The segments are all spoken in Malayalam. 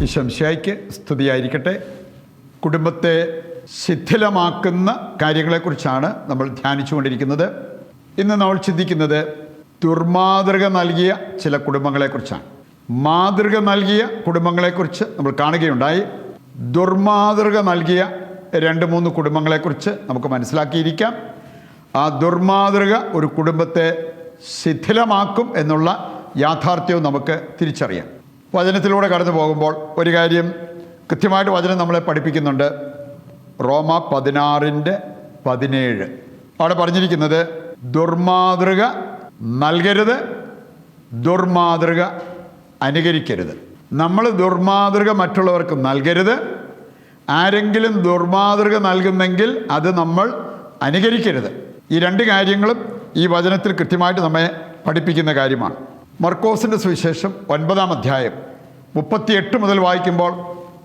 ഈശോമിശിഹായ്ക്ക് സ്തുതിയായിരിക്കട്ടെ. കുടുംബത്തെ ശിഥിലമാക്കുന്ന കാര്യങ്ങളെക്കുറിച്ചാണ് നമ്മൾ ധ്യാനിച്ചുകൊണ്ടിരിക്കുന്നത്. ഇന്ന് നമ്മൾ ചിന്തിക്കുന്നത് ദുർമാതൃക നൽകിയ ചില കുടുംബങ്ങളെക്കുറിച്ചാണ്. മാതൃക നൽകിയ കുടുംബങ്ങളെക്കുറിച്ച് നമ്മൾ കാണുകയുണ്ടായി. ദുർമാതൃക നൽകിയ 2-3 കുടുംബങ്ങളെക്കുറിച്ച് നമുക്ക് മനസ്സിലാക്കിയിരിക്കാം. ആ ദുർമാതൃക ഒരു കുടുംബത്തെ ശിഥിലമാക്കും എന്നുള്ള യാഥാർത്ഥ്യവും നമുക്ക് തിരിച്ചറിയാം. വചനത്തിലൂടെ കടന്നു പോകുമ്പോൾ ഒരു കാര്യം കൃത്യമായിട്ട് വചനം നമ്മളെ പഠിപ്പിക്കുന്നുണ്ട്. റോമ 16:17 അവിടെ പറഞ്ഞിരിക്കുന്നത് ദുർമാതൃക നൽകരുത്, ദുർമാതൃക അനുകരിക്കരുത്. നമ്മൾ ദുർമാതൃക മറ്റുള്ളവർക്ക് നൽകരുത്. ആരെങ്കിലും ദുർമാതൃക നൽകുന്നെങ്കിൽ അത് നമ്മൾ അനുകരിക്കരുത്. ഈ 2 കാര്യങ്ങളും ഈ വചനത്തിൽ കൃത്യമായിട്ട് നമ്മെ പഠിപ്പിക്കുന്ന കാര്യമാണ്. മർക്കോസിൻ്റെ സുവിശേഷം 9-ാം അധ്യായം 38 മുതൽ വായിക്കുമ്പോൾ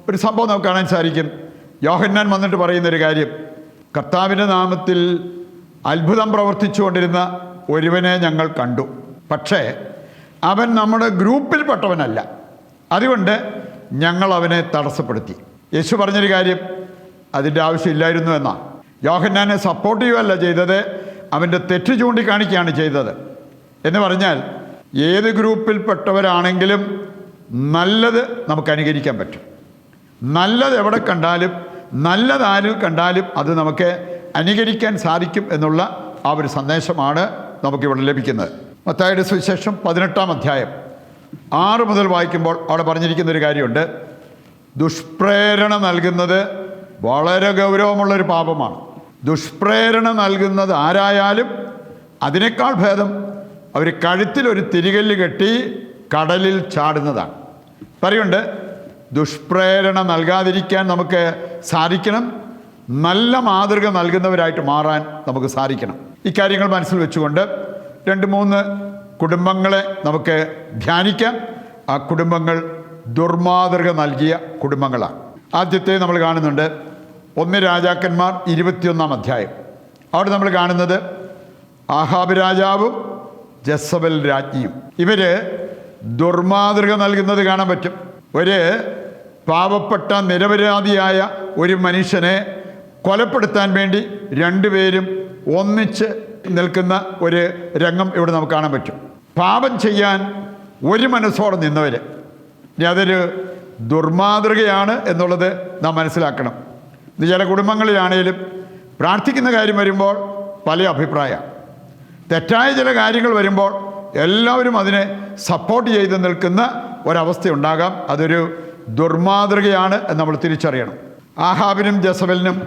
ഒരു സംഭവം നമുക്ക് കാണാൻ സാധിക്കും. യോഹന്നാൻ വന്നിട്ട് പറയുന്നൊരു കാര്യം, കർത്താവിൻ്റെ നാമത്തിൽ അത്ഭുതം പ്രവർത്തിച്ചുകൊണ്ടിരുന്ന ഒരുവനെ ഞങ്ങൾ കണ്ടു, പക്ഷേ അവൻ നമ്മുടെ ഗ്രൂപ്പിൽപ്പെട്ടവനല്ല, അതുകൊണ്ട് ഞങ്ങൾ അവനെ തടസ്സപ്പെടുത്തി. യേശു പറഞ്ഞൊരു കാര്യം അതിൻ്റെ ആവശ്യമില്ലായിരുന്നു എന്നാണ്. യോഹന്നാനെ സപ്പോർട്ട് ചെയ്യുകയല്ല ചെയ്തത്, അവൻ്റെ തെറ്റ് ചൂണ്ടിക്കാണിക്കുകയാണ് ചെയ്തത്. എന്ന് പറഞ്ഞാൽ ഏത് ഗ്രൂപ്പിൽപ്പെട്ടവരാണെങ്കിലും നല്ലത് നമുക്ക് അനുകരിക്കാൻ പറ്റും. നല്ലത് എവിടെ കണ്ടാലും, നല്ലത് ആരിൽ കണ്ടാലും അത് നമുക്ക് അനുകരിക്കാൻ സാധിക്കും എന്നുള്ള ആ ഒരു സന്ദേശമാണ് നമുക്കിവിടെ ലഭിക്കുന്നത്. മത്തായിയുടെ സുവിശേഷം 18-ാം അധ്യായം 6 മുതൽ വായിക്കുമ്പോൾ അവിടെ പറഞ്ഞിരിക്കുന്നൊരു കാര്യമുണ്ട്. ദുഷ്പ്രേരണ നൽകുന്നത് വളരെ ഗൗരവമുള്ളൊരു പാപമാണ്. ദുഷ്പ്രേരണ നൽകുന്നത് ആരായാലും അതിനേക്കാൾ ഭേദം അവർ കഴുത്തിലൊരു തിരികല്ല് കെട്ടി കടലിൽ ചാടുന്നതാണ്. പറയുണ്ട് ദുഷ്പ്രേരണ നൽകാതിരിക്കാൻ നമുക്ക് സാധിക്കണം, നല്ല മാതൃക നൽകുന്നവരായിട്ട് മാറാൻ നമുക്ക് സാധിക്കണം. ഇക്കാര്യങ്ങൾ മനസ്സിൽ വെച്ചുകൊണ്ട് 2-3 കുടുംബങ്ങളെ നമുക്ക് ധ്യാനിക്കാം. ആ കുടുംബങ്ങൾ ദുർമാതൃക നൽകിയ കുടുംബങ്ങളാണ്. ആദ്യത്തെ നമ്മൾ കാണുന്നുണ്ട് 1 രാജാക്കന്മാർ 21-ാം അധ്യായം. അവിടെ നമ്മൾ കാണുന്നത് ആഹാബ് രാജാവും ജസബൽ രാജ്ഞിയും. ഇവർ ദുർമാതൃക നൽകുന്നത് കാണാൻ പറ്റും. ഒരു പാവപ്പെട്ട നിരപരാധിയായ ഒരു മനുഷ്യനെ കൊലപ്പെടുത്താൻ വേണ്ടി 2 പേരും ഒന്നിച്ച് നിൽക്കുന്ന ഒരു രംഗം ഇവിടെ നമുക്ക് കാണാൻ പറ്റും. പാപം ചെയ്യാൻ ഒരു മനസ്സോടെ നിന്നവർ. ഇനി അതൊരു ദുർമാതൃകയാണ് എന്നുള്ളത് നാം മനസ്സിലാക്കണം. ഇത് ചില കുടുംബങ്ങളിലാണേലും പ്രാർത്ഥിക്കുന്ന കാര്യം വരുമ്പോൾ പല അഭിപ്രായം, തെറ്റായ ചില കാര്യങ്ങൾ വരുമ്പോൾ എല്ലാവരും അതിനെ സപ്പോർട്ട് ചെയ്ത് നിൽക്കുന്ന ഒരവസ്ഥയുണ്ടാകാം. അതൊരു ദുർമാതൃകയാണ് എന്ന് നമ്മൾ തിരിച്ചറിയണം. ആഹാബിനും ജസബലിനും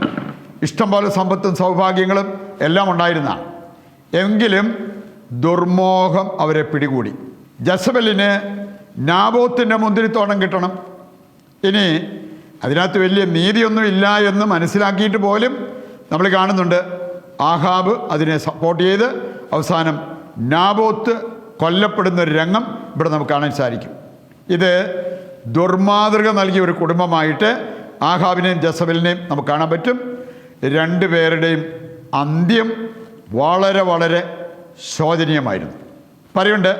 ഇഷ്ടംപോലെ സമ്പത്തും സൗഭാഗ്യങ്ങളും എല്ലാം ഉണ്ടായിരുന്നതാണ്. എങ്കിലും ദുർമോഹം അവരെ പിടികൂടി. ജസബലിന് നാബോത്തിൻ്റെ മുന്തിരിത്തോട്ടം കിട്ടണം. ഇനി അതിനകത്ത് വലിയ നീതിയൊന്നും ഇല്ല എന്ന് മനസ്സിലാക്കിയിട്ട് പോലും നമ്മൾ കാണുന്നുണ്ട് ആഹാബ് അതിനെ സപ്പോർട്ട് ചെയ്ത് അവസാനം നാബോത്ത് കൊല്ലപ്പെടുന്നൊരു രംഗം ഇവിടെ നമുക്ക് കാണാൻ സാധിക്കും. ഇത് ദുർമാതൃക നൽകിയ ഒരു കുടുംബമായിട്ട് ആഹാബിനെയും ജസബലിനെയും നമുക്ക് കാണാൻ പറ്റും. 2 പേരുടെയും അന്ത്യം വളരെ വളരെ ശോചനീയമായിരുന്നു. പറയുണ്ട്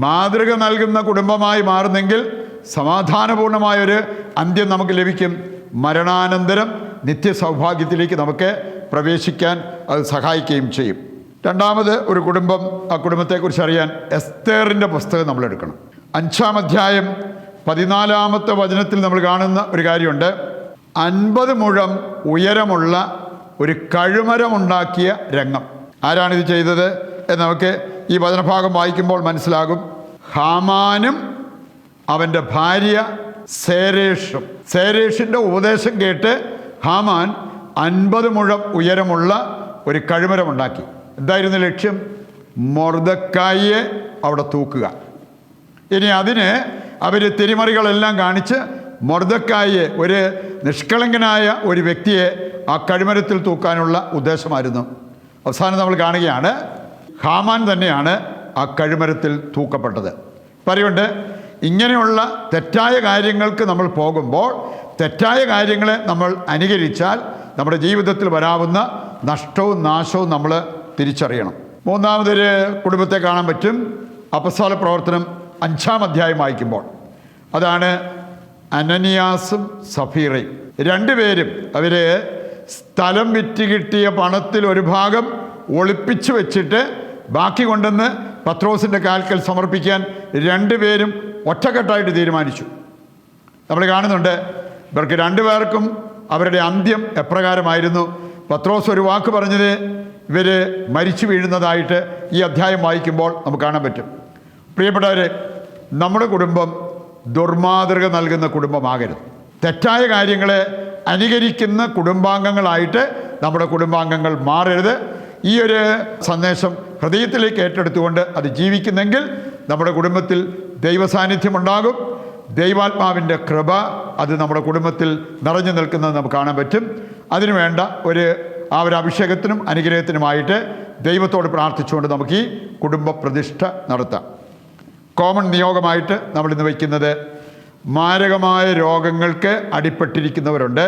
മാതൃക നൽകുന്ന കുടുംബമായി മാറുന്നെങ്കിൽ സമാധാനപൂർണമായൊരു അന്ത്യം നമുക്ക് ലഭിക്കും. മരണാനന്തരം നിത്യസൗഭാഗ്യത്തിലേക്ക് നമുക്ക് പ്രവേശിക്കാൻ അത് സഹായിക്കുകയും ചെയ്യും. 2ാമത് ഒരു കുടുംബം, ആ കുടുംബത്തെക്കുറിച്ച് അറിയാൻ എസ്തേറിൻ്റെ പുസ്തകം നമ്മൾ എടുക്കണം. 5-ാം അധ്യായം 14-ാമത്തെ വചനത്തിൽ നമ്മൾ കാണുന്ന ഒരു കാര്യമുണ്ട്. 50 മുഴം ഉയരമുള്ള ഒരു കഴുമരമുണ്ടാക്കിയ രംഗം. ആരാണിത് ചെയ്തത് എന്ന് നമുക്ക് ഈ വചനഭാഗം വായിക്കുമ്പോൾ മനസ്സിലാകും. ഹാമാനും അവൻ്റെ ഭാര്യ സേരേഷും. സേരേഷിൻ്റെ ഉപദേശം കേട്ട് ഹാമാൻ 50 മുഴം ഉയരമുള്ള ഒരു കഴുമരമുണ്ടാക്കി. എന്തായിരുന്നു ലക്ഷ്യം? മൊർദെഖായിയെ അവിടെ തൂക്കുക. ഇനി അതിന് അവർ തിരിമറികളെല്ലാം കാണിച്ച് മൊർദെഖായിയെ, ഒരു നിഷ്കളങ്കനായ ഒരു വ്യക്തിയെ ആ കഴുമരത്തിൽ തൂക്കാനുള്ള ഉദ്ദേശമായിരുന്നു. അവസാനം നമ്മൾ കാണുകയാണ് ഹാമാൻ തന്നെയാണ് ആ കഴുമരത്തിൽ തൂക്കപ്പെട്ടത്. പറയുണ്ട് ഇങ്ങനെയുള്ള തെറ്റായ കാര്യങ്ങൾക്ക് നമ്മൾ പോകുമ്പോൾ, തെറ്റായ കാര്യങ്ങളെ നമ്മൾ അനുകരിച്ചാൽ നമ്മുടെ ജീവിതത്തിൽ വരാവുന്ന നഷ്ടവും നാശവും നമ്മൾ തിരിച്ചറിയണം. 3ാമതൊരു കുടുംബത്തെ കാണാൻ പറ്റും. അപ്പസ്തോല പ്രവർത്തനം 5-ാം അധ്യായം വായിക്കുമ്പോൾ. അതാണ് അനനിയാസും സഫീറയും. രണ്ടുപേരും അവർ സ്ഥലം വിറ്റ് കിട്ടിയ പണത്തിൽ ഒരു ഭാഗം ഒളിപ്പിച്ചു വെച്ചിട്ട് ബാക്കി കൊണ്ടുവന്ന് പത്രോസിൻ്റെ കാൽക്കൽ സമർപ്പിക്കാൻ രണ്ടുപേരും ഒറ്റക്കെട്ടായിട്ട് തീരുമാനിച്ചു. നമ്മൾ കാണുന്നുണ്ട് ഇവർക്ക് രണ്ടുപേർക്കും അവരുടെ അന്ത്യം എപ്രകാരമായിരുന്നു. പത്രോസ് ഒരു വാക്ക് പറഞ്ഞത് ഇവർ മരിച്ചു വീഴുന്നതായിട്ട് ഈ അധ്യായം വായിക്കുമ്പോൾ നമുക്ക് കാണാൻ പറ്റും. പ്രിയപ്പെട്ടവരെ, നമ്മുടെ കുടുംബം ദുർമാതൃക നൽകുന്ന കുടുംബമാകരുത്. തെറ്റായ കാര്യങ്ങളെ അനുകരിക്കുന്ന കുടുംബാംഗങ്ങളായിട്ട് നമ്മുടെ കുടുംബാംഗങ്ങൾ മാറരുത്. ഈ ഒരു സന്ദേശം ഹൃദയത്തിലേക്ക് ഏറ്റെടുത്തുകൊണ്ട് അത് ജീവിക്കുന്നെങ്കിൽ നമ്മുടെ കുടുംബത്തിൽ ദൈവസാന്നിധ്യമുണ്ടാകും. ദൈവാത്മാവിൻ്റെ കൃപ അത് നമ്മുടെ കുടുംബത്തിൽ നിറഞ്ഞു നിൽക്കുന്നത് നമുക്ക് കാണാൻ പറ്റും. അതിനുവേണ്ട ഒരു അഭിഷേകത്തിനും അനുഗ്രഹത്തിനുമായിട്ട് ദൈവത്തോട് പ്രാർത്ഥിച്ചുകൊണ്ട് നമുക്ക് ഈ കുടുംബ പ്രതിഷ്ഠ നടത്താം. കോമൺ നിയോഗമായിട്ട് നമ്മളിന്ന് വയ്ക്കുന്നത് മാരകമായ രോഗങ്ങൾക്ക് അടിപ്പെട്ടിരിക്കുന്നവരുണ്ട്.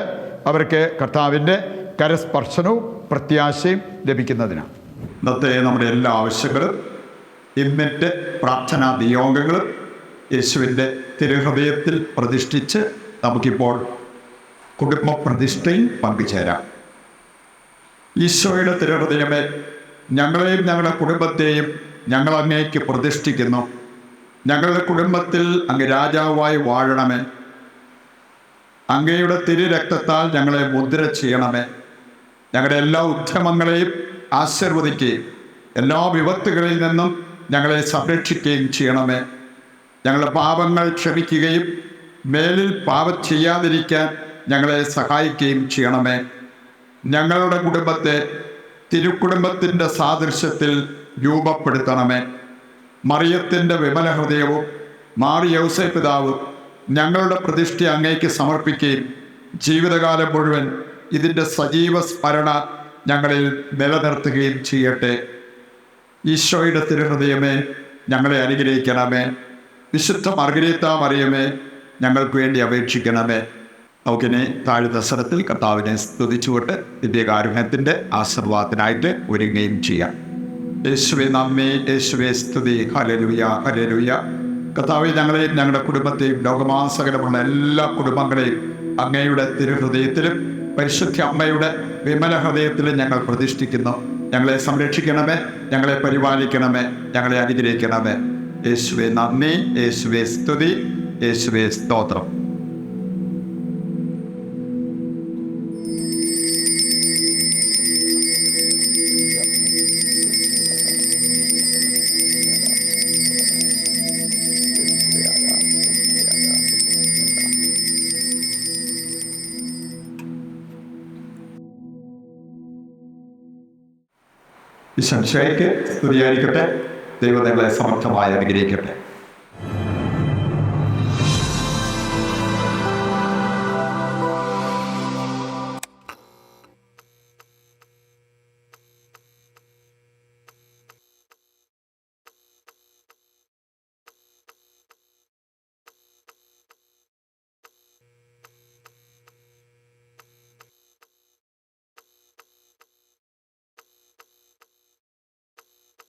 അവർക്ക് കർത്താവിൻ്റെ കരസ്പർശനവും പ്രത്യാശയും ലഭിക്കുന്നതിനാണ്. ഇന്നത്തെ നമ്മുടെ എല്ലാ ആവശ്യങ്ങളും ഇന്നത്തെ പ്രാർത്ഥനാ നിയോഗങ്ങളും യേശുവിൻ്റെ തിരുഹൃദയത്തിൽ പ്രതിഷ്ഠിച്ച് നമുക്കിപ്പോൾ കുടുംബ പ്രതിഷ്ഠയിൽ പങ്കുചേരാം. ഈശോയുടെ തിരുഹൃദയമേ, ഞങ്ങളെയും ഞങ്ങളുടെ കുടുംബത്തെയും ഞങ്ങൾ അങ്ങേക്ക് പ്രതിഷ്ഠിക്കുന്നു. ഞങ്ങളുടെ കുടുംബത്തിൽ അങ്ങ് രാജാവായി വാഴണമേ. അങ്ങയുടെ തിരുരക്തത്താൽ ഞങ്ങളെ മുദ്ര ചെയ്യണമേ. ഞങ്ങളുടെ എല്ലാ ഉദ്യമങ്ങളെയും ആശീർവദിക്കുകയും എല്ലാ വിപത്തുകളിൽ നിന്നും ഞങ്ങളെ സംരക്ഷിക്കുകയും ചെയ്യണമേ. ഞങ്ങളുടെ പാപങ്ങൾ ക്ഷമിക്കുകയും മേലിൽ പാപം ചെയ്യാതിരിക്കാൻ ഞങ്ങളെ സഹായിക്കുകയും ചെയ്യണമേ. ഞങ്ങളുടെ കുടുംബത്തെ തിരുക്കുടുംബത്തിൻ്റെ സാദൃശ്യത്തിൽ രൂപപ്പെടുത്തണമേ. മറിയത്തിൻ്റെ വിമല ഹൃദയവും മാറി യൗസേ പിതാവും ഞങ്ങളുടെ പ്രതിഷ്ഠ അങ്ങേക്ക് സമർപ്പിക്കുകയും ജീവിതകാലം മുഴുവൻ ഇതിൻ്റെ സജീവ സ്മരണ ഞങ്ങളിൽ നിലനിർത്തുകയും ചെയ്യട്ടെ. ഈശോയുടെ തിരുഹൃദയമേ, ഞങ്ങളെ അനുഗ്രഹിക്കണമേ. വിശുദ്ധ മർഗരീത്ത മറിയമേ, ഞങ്ങൾക്ക് വേണ്ടി അപേക്ഷിക്കണമേ. നമുക്കിനി താഴ്ന്ന സ്ഥലത്തിൽ കർത്താവിനെ സ്തുതിച്ചുകൊണ്ട് ദിവ്യകാരുണ്യത്തിൻ്റെ ആശീർവാദത്തിനായിട്ട് ഒരുങ്ങുകയും ചെയ്യാം. യേശുവേ നന്ദി, യേശുവേ സ്തുതി. Hallelujah, hallelujah. കർത്താവേ, ഞങ്ങളെയും ഞങ്ങളുടെ കുടുംബത്തെയും ലോകമാസകലമുള്ള എല്ലാ കുടുംബങ്ങളെയും അങ്ങയുടെ തിരുഹൃദയത്തിലും പരിശുദ്ധ അമ്മയുടെ വിമല ഹൃദയത്തിലും ഞങ്ങൾ പ്രതിഷ്ഠിക്കുന്നു. ഞങ്ങളെ സംരക്ഷിക്കണമേ, ഞങ്ങളെ പരിപാലിക്കണമേ, ഞങ്ങളെ അനുഗ്രഹിക്കണമേ. യേശുവേ നന്ദി, യേശുവേ സ്തുതി, യേശുവേ സ്തോത്രം. ഈശോയ്ക്ക് സ്തുതിയായിരിക്കട്ടെ. ദൈവം നിങ്ങളെ സമർത്ഥമായി അനുഗ്രഹിക്കട്ടെ.